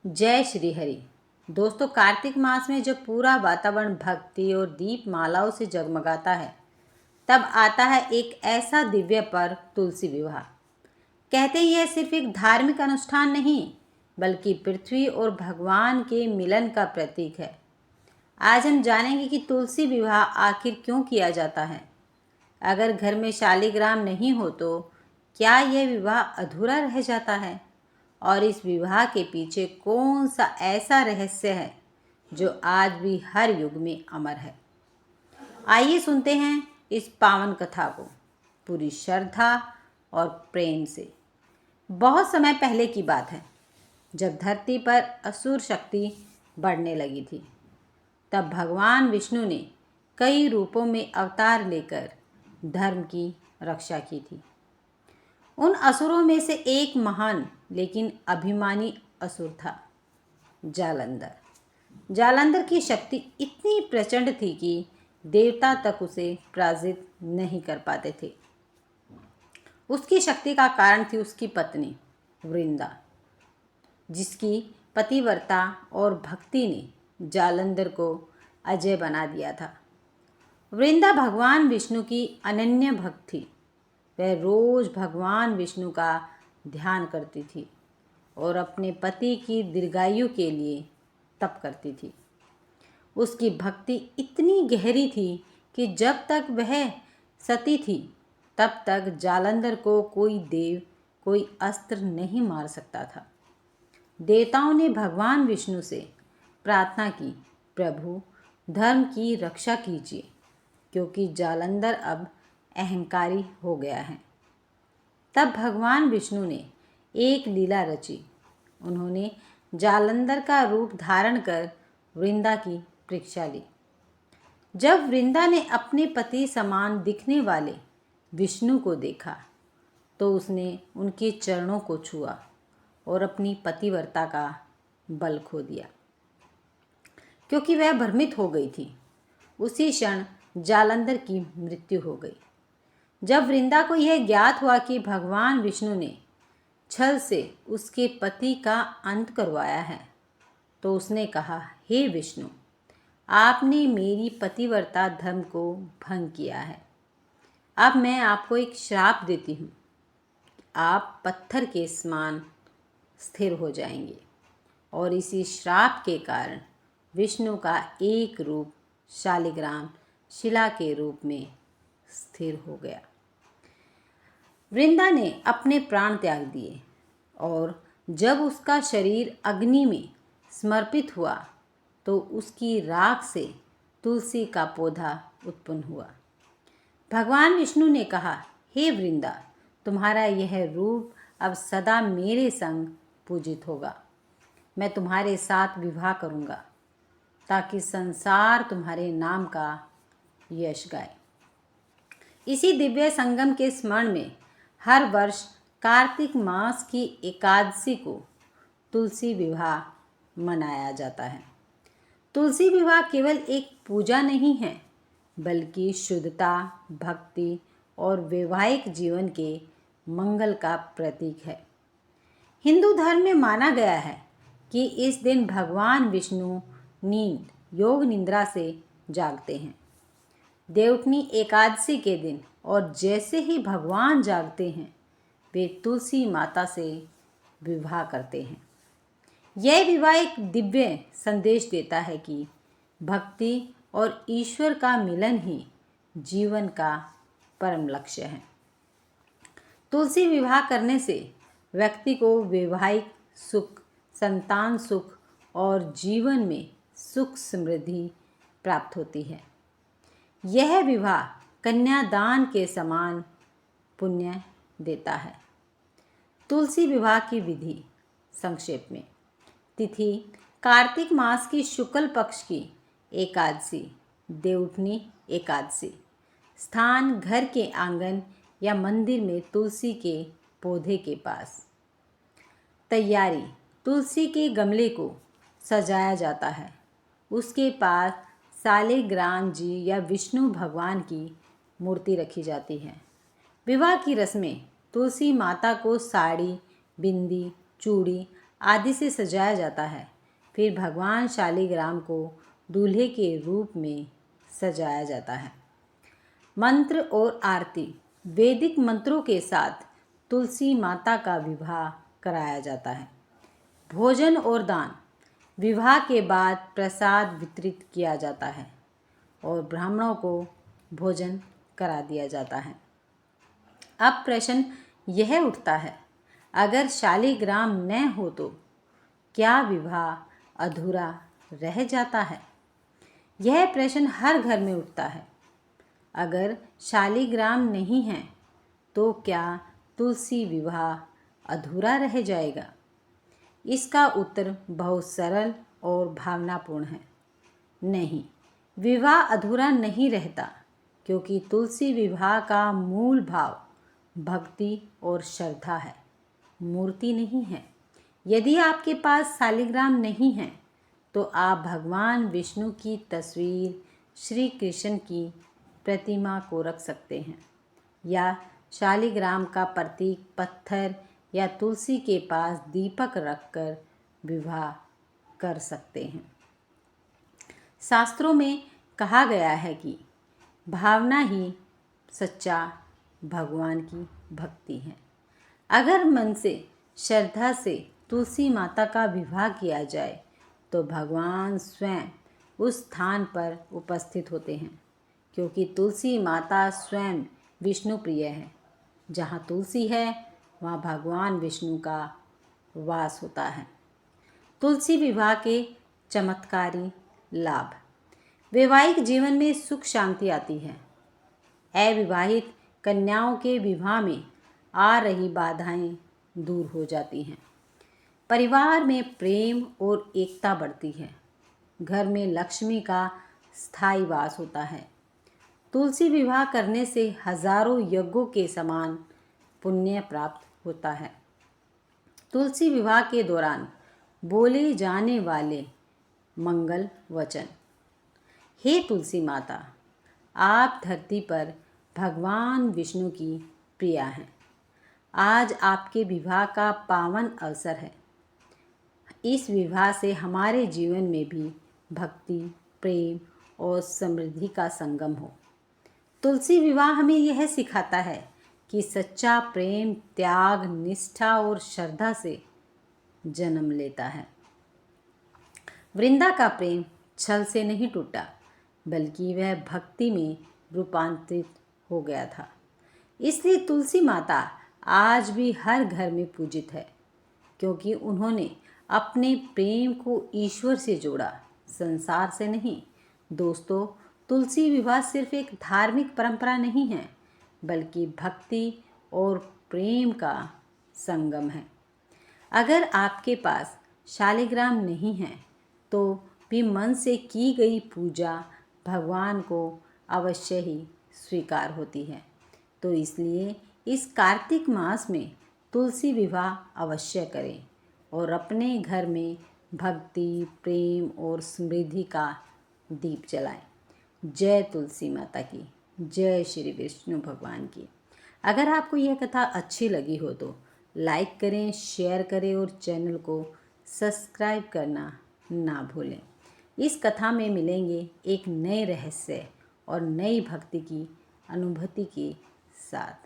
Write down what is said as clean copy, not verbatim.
जय श्री हरि। दोस्तों, कार्तिक मास में जब पूरा वातावरण भक्ति और दीप मालाओं से जगमगाता है, तब आता है एक ऐसा दिव्य पर्व, तुलसी विवाह। कहते ही यह सिर्फ एक धार्मिक अनुष्ठान नहीं, बल्कि पृथ्वी और भगवान के मिलन का प्रतीक है। आज हम जानेंगे कि तुलसी विवाह आखिर क्यों किया जाता है। अगर घर में शालिग्राम नहीं हो तो क्या यह विवाह अधूरा रह जाता है, और इस विवाह के पीछे कौन सा ऐसा रहस्य है जो आज भी हर युग में अमर है। आइए सुनते हैं इस पावन कथा को पूरी श्रद्धा और प्रेम से। बहुत समय पहले की बात है, जब धरती पर असुर शक्ति बढ़ने लगी थी। तब भगवान विष्णु ने कई रूपों में अवतार लेकर धर्म की रक्षा की थी। उन असुरों में से एक महान लेकिन अभिमानी असुर था, जालंधर। जालंधर की शक्ति इतनी प्रचंड थी कि देवता तक उसे पराजित नहीं कर पाते थे। उसकी शक्ति का कारण थी उसकी पत्नी वृंदा, जिसकी पतिव्रता और भक्ति ने जालंधर को अजय बना दिया था। वृंदा भगवान विष्णु की अनन्य भक्त थी। वह रोज भगवान विष्णु का ध्यान करती थी और अपने पति की दीर्घायु के लिए तप करती थी। उसकी भक्ति इतनी गहरी थी कि जब तक वह सती थी, तब तक जालंधर को कोई देव, कोई अस्त्र नहीं मार सकता था। देवताओं ने भगवान विष्णु से प्रार्थना की, प्रभु, धर्म की रक्षा कीजिए, क्योंकि जालंधर अब अहंकारी हो गया है। तब भगवान विष्णु ने एक लीला रची। उन्होंने जालंधर का रूप धारण कर वृंदा की परीक्षा ली। जब वृंदा ने अपने पति समान दिखने वाले विष्णु को देखा, तो उसने उनके चरणों को छुआ और अपनी पतिव्रता का बल खो दिया, क्योंकि वह भ्रमित हो गई थी। उसी क्षण जालंधर की मृत्यु हो गई। जब वृंदा को यह ज्ञात हुआ कि भगवान विष्णु ने छल से उसके पति का अंत करवाया है, तो उसने कहा, हे विष्णु, आपने मेरी पतिव्रता धर्म को भंग किया है। अब मैं आपको एक श्राप देती हूँ। आप पत्थर के समान स्थिर हो जाएंगे। और इसी श्राप के कारण विष्णु का एक रूप शालिग्राम शिला के रूप में स्थिर हो गया। वृंदा ने अपने प्राण त्याग दिए और जब उसका शरीर अग्नि में समर्पित हुआ, तो उसकी राख से तुलसी का पौधा उत्पन्न हुआ। भगवान विष्णु ने कहा, हे वृंदा, तुम्हारा यह रूप अब सदा मेरे संग पूजित होगा। मैं तुम्हारे साथ विवाह करूँगा, ताकि संसार तुम्हारे नाम का यश गाए। इसी दिव्य संगम के स्मरण में हर वर्ष कार्तिक मास की एकादशी को तुलसी विवाह मनाया जाता है। तुलसी विवाह केवल एक पूजा नहीं है, बल्कि शुद्धता, भक्ति और वैवाहिक जीवन के मंगल का प्रतीक है। हिंदू धर्म में माना गया है कि इस दिन भगवान विष्णु नींद, योग निद्रा से जागते हैं। देवउठनी एकादशी के दिन और जैसे ही भगवान जागते हैं, वे तुलसी माता से विवाह करते हैं। यह विवाह एक दिव्य संदेश देता है कि भक्ति और ईश्वर का मिलन ही जीवन का परम लक्ष्य है। तुलसी विवाह करने से व्यक्ति को वैवाहिक सुख, संतान सुख और जीवन में सुख समृद्धि प्राप्त होती है। यह विवाह कन्यादान के समान पुण्य देता है। तुलसी विवाह की विधि संक्षेप में। तिथि कार्तिक मास की शुक्ल पक्ष की एकादशी, देवउठनी एकादशी। स्थान घर के आंगन या मंदिर में तुलसी के पौधे के पास। तैयारी, तुलसी के गमले को सजाया जाता है। उसके पास शालिग्राम जी या विष्णु भगवान की मूर्ति रखी जाती है। विवाह की रस्में, तुलसी माता को साड़ी, बिंदी, चूड़ी आदि से सजाया जाता है। फिर भगवान शालिग्राम को दूल्हे के रूप में सजाया जाता है। मंत्र और आरती। वैदिक मंत्रों के साथ तुलसी माता का विवाह कराया जाता है। भोजन और दान। विवाह के बाद प्रसाद वितरित किया जाता है और ब्राह्मणों को भोजन करा दिया जाता है। अब प्रश्न यह उठता है, अगर शालिग्राम न हो तो क्या विवाह अधूरा रह जाता है? यह प्रश्न हर घर में उठता है। अगर शालिग्राम नहीं है तो क्या तुलसी विवाह अधूरा रह जाएगा? इसका उत्तर बहुत सरल और भावनापूर्ण है। नहीं, विवाह अधूरा नहीं रहता, क्योंकि तुलसी विवाह का मूल भाव भक्ति और श्रद्धा है, मूर्ति नहीं है। यदि आपके पास शालिग्राम नहीं है तो आप भगवान विष्णु की तस्वीर, श्री कृष्ण की प्रतिमा को रख सकते हैं या शालिग्राम का प्रतीक पत्थर या तुलसी के पास दीपक रखकर विवाह कर सकते हैं। शास्त्रों में कहा गया है कि भावना ही सच्चा भगवान की भक्ति है। अगर मन से श्रद्धा से तुलसी माता का विवाह किया जाए तो भगवान स्वयं उस स्थान पर उपस्थित होते हैं, क्योंकि तुलसी माता स्वयं विष्णु प्रिय है। जहाँ तुलसी है वहाँ भगवान विष्णु का वास होता है। तुलसी विवाह के चमत्कारी लाभ। वैवाहिक जीवन में सुख शांति आती है। अविवाहित कन्याओं के विवाह में आ रही बाधाएं दूर हो जाती हैं। परिवार में प्रेम और एकता बढ़ती है। घर में लक्ष्मी का स्थायी वास होता है। तुलसी विवाह करने से हजारों यज्ञों के समान पुण्य प्राप्त होता है। तुलसी विवाह के दौरान बोले जाने वाले मंगल वचन। हे तुलसी माता, आप धरती पर भगवान विष्णु की प्रिया हैं। आज आपके विवाह का पावन अवसर है। इस विवाह से हमारे जीवन में भी भक्ति, प्रेम और समृद्धि का संगम हो। तुलसी विवाह हमें यह सिखाता है कि सच्चा प्रेम त्याग, निष्ठा और श्रद्धा से जन्म लेता है। वृंदा का प्रेम छल से नहीं टूटा, बल्कि वह भक्ति में रूपांतरित हो गया था। इसलिए तुलसी माता आज भी हर घर में पूजित है, क्योंकि उन्होंने अपने प्रेम को ईश्वर से जोड़ा, संसार से नहीं। दोस्तों, तुलसी विवाह सिर्फ एक धार्मिक परंपरा नहीं है, बल्कि भक्ति और प्रेम का संगम है। अगर आपके पास शालिग्राम नहीं है तो भी मन से की गई पूजा भगवान को अवश्य ही स्वीकार होती है। तो इसलिए इस कार्तिक मास में तुलसी विवाह अवश्य करें और अपने घर में भक्ति, प्रेम और समृद्धि का दीप जलाएं। जय तुलसी माता की, जय श्री विष्णु भगवान की। अगर आपको यह कथा अच्छी लगी हो तो लाइक करें, शेयर करें और चैनल को सब्सक्राइब करना ना भूलें। इस कथा में मिलेंगे एक नए रहस्य और नई भक्ति की अनुभूति के साथ।